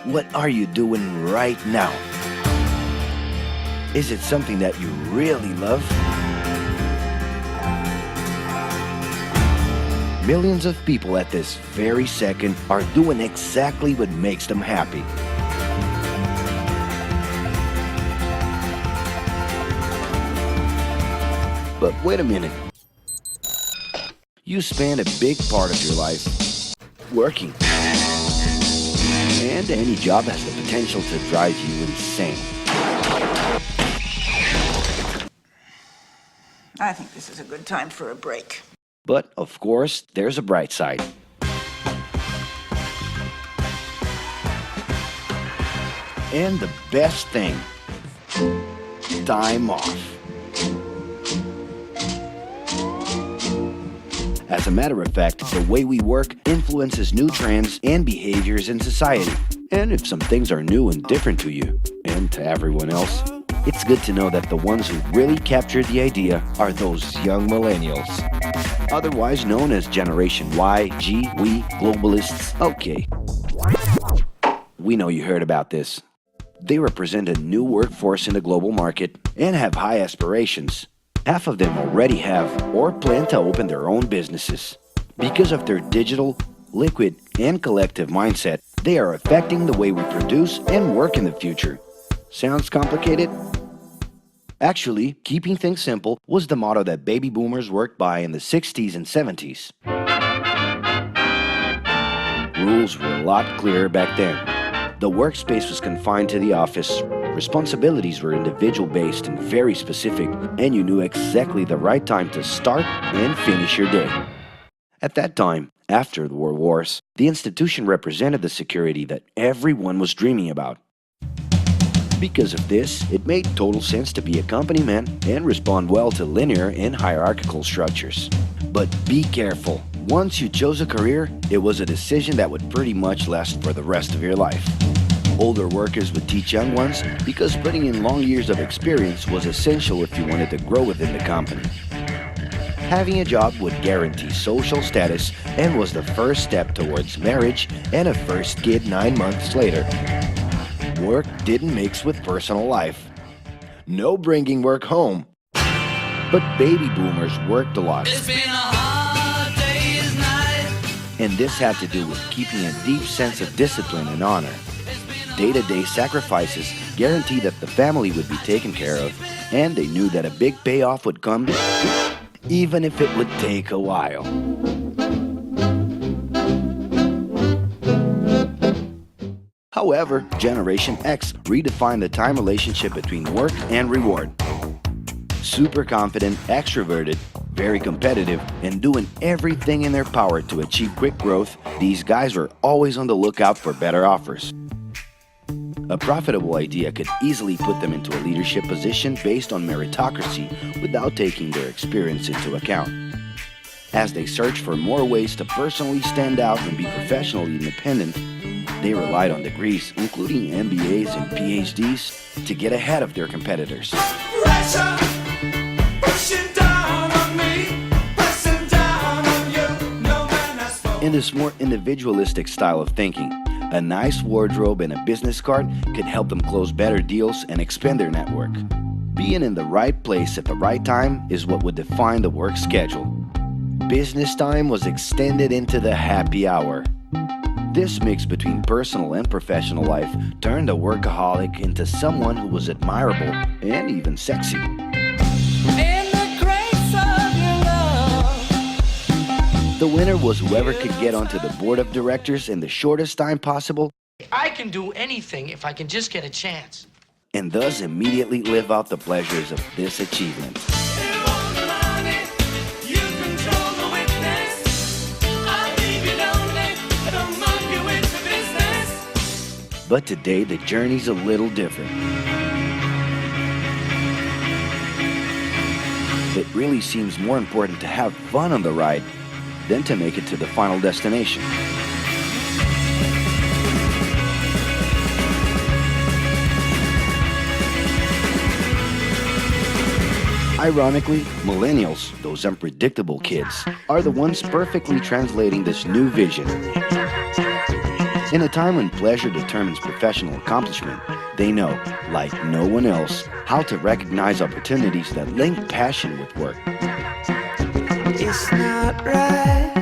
What are you doing right now? Is it something that you really love? Millions of people at this very second are doing exactly what makes them happy. But wait a minute. You spend a big part of your life working. And any job has the potential to drive you insane. I think this is a good time for a break. But, of course, there's a bright side. And the best thing, time off. As a matter of fact, the way we work influences new trends and behaviors in society. And if some things are new and different to you, and to everyone else, it's good to know that the ones who really captured the idea are those young millennials. Otherwise known as Generation Y, G, we, globalists. Okay. We know you heard about this. They represent a new workforce in the global market and have high aspirations. Half of them already have or plan to open their own businesses. Because of their digital, liquid, and collective mindset, they are affecting the way we produce and work in the future. Sounds complicated? Actually, keeping things simple was the motto that baby boomers worked by in the 60s and 70s. Rules were a lot clearer back then. The workspace was confined to the office. Responsibilities were individual-based and very specific, and you knew exactly the right time to start and finish your day. At that time, after the World Wars, the institution represented the security that everyone was dreaming about. Because of this, it made total sense to be a company man and respond well to linear and hierarchical structures. But be careful. Once you chose a career, it was a decision that would pretty much last for the rest of your life. Older workers would teach young ones because putting in long years of experience was essential if you wanted to grow within the company. Having a job would guarantee social status and was the first step towards marriage and a first kid 9 months later. Work didn't mix with personal life. No bringing work home. But baby boomers worked a lot. It's been a hard day's night. And this had to do with keeping a deep sense of discipline and honor. Day-to-day sacrifices guaranteed that the family would be taken care of, and they knew that a big payoff would come, even if it would take a while. However, Generation X redefined the time relationship between work and reward. Super confident, extroverted, very competitive, and doing everything in their power to achieve quick growth, these guys were always on the lookout for better offers. A profitable idea could easily put them into a leadership position based on meritocracy without taking their experience into account. As they searched for more ways to personally stand out and be professionally independent, they relied on degrees, including MBAs and PhDs, to get ahead of their competitors. Pressure, pushing down on me, pressing down on you. No man has spoken. In this more individualistic style of thinking, a nice wardrobe and a business card could help them close better deals and expand their network. Being in the right place at the right time is what would define the work schedule. Business time was extended into the happy hour. This mix between personal and professional life turned a workaholic into someone who was admirable and even sexy. In the grace of your love. The winner was whoever could get onto the board of directors in the shortest time possible I can do anything if I can just get a chance. and thus immediately live out the pleasures of this achievement. You own the money, you control the witness. I leave you lonely, don't move you into business. But today, the journey's a little different. It really seems more important to have fun on the ride than to make it to the final destination. Ironically, millennials, those unpredictable kids, are the ones perfectly translating this new vision. In a time when pleasure determines professional accomplishment, they know, like no one else, how to recognize opportunities that link passion with work. It's not right,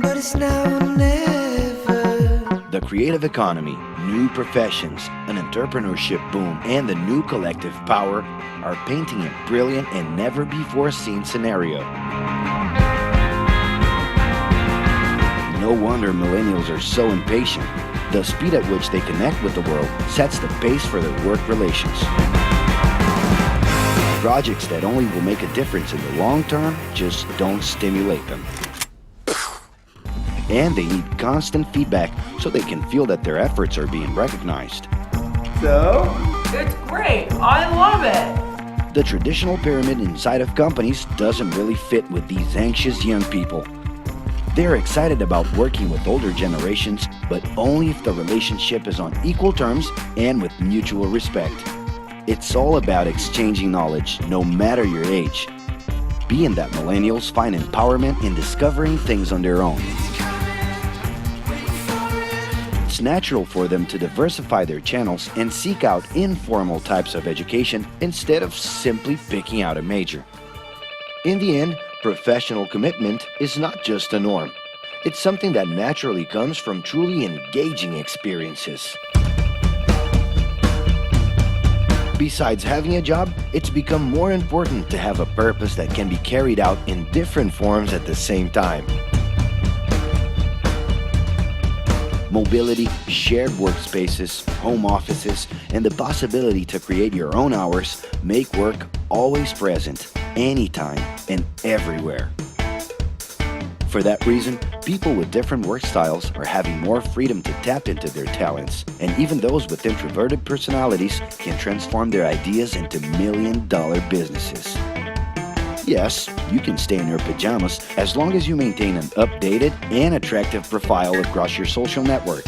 but it's now or never. The creative economy, new professions, an entrepreneurship boom, and the new collective power are painting a brilliant and never-before-seen scenario. No wonder millennials are so impatient. The speed at which they connect with the world sets the pace for their work relations. Projects that only will make a difference in the long term just don't stimulate them. And they need constant feedback so they can feel that their efforts are being recognized. So? It's great. I love it. The traditional pyramid inside of companies doesn't really fit with these anxious young people. They're excited about working with older generations, but only if the relationship is on equal terms and with mutual respect. It's all about exchanging knowledge, no matter your age. Being that millennials find empowerment in discovering things on their own. It's natural for them to diversify their channels and seek out informal types of education instead of simply picking out a major. In the end, professional commitment is not just a norm. It's something that naturally comes from truly engaging experiences. Besides having a job, it's become more important to have a purpose that can be carried out in different forms at the same time. Mobility, shared workspaces, home offices, and the possibility to create your own hours make work always present, anytime and everywhere. For that reason, people with different work styles are having more freedom to tap into their talents, and even those with introverted personalities can transform their ideas into million-dollar businesses. Yes, you can stay in your pajamas as long as you maintain an updated and attractive profile across your social network.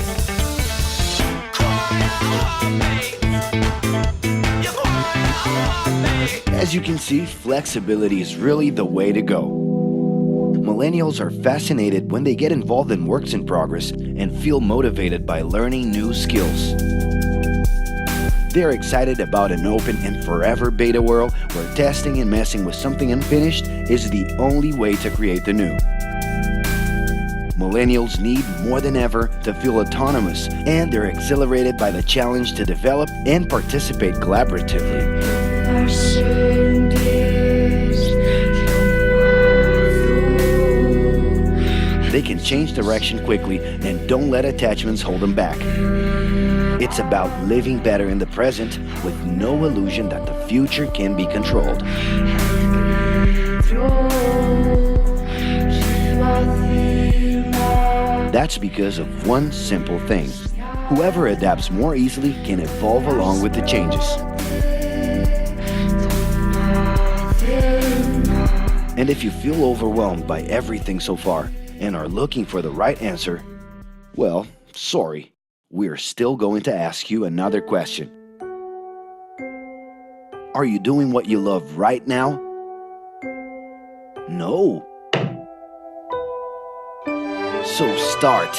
As you can see, flexibility is really the way to go. Millennials are fascinated when they get involved in works in progress and feel motivated by learning new skills. They're excited about an open and forever beta world where testing and messing with something unfinished is the only way to create the new. Millennials need more than ever to feel autonomous, and they're exhilarated by the challenge to develop and participate collaboratively. They can change direction quickly and don't let attachments hold them back. It's about living better in the present with no illusion that the future can be controlled. That's because of one simple thing. Whoever adapts more easily can evolve along with the changes. And if you feel overwhelmed by everything so far and are looking for the right answer, well, sorry, we're still going to ask you another question. Are you doing what you love right now? No. So start.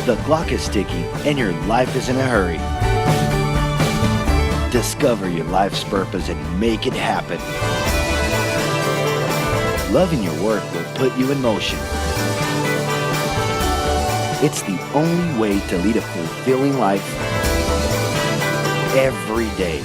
The clock is ticking and your life is in a hurry. Discover your life's purpose and make it happen. Loving your work will put you in motion. It's the only way to lead a fulfilling life every day.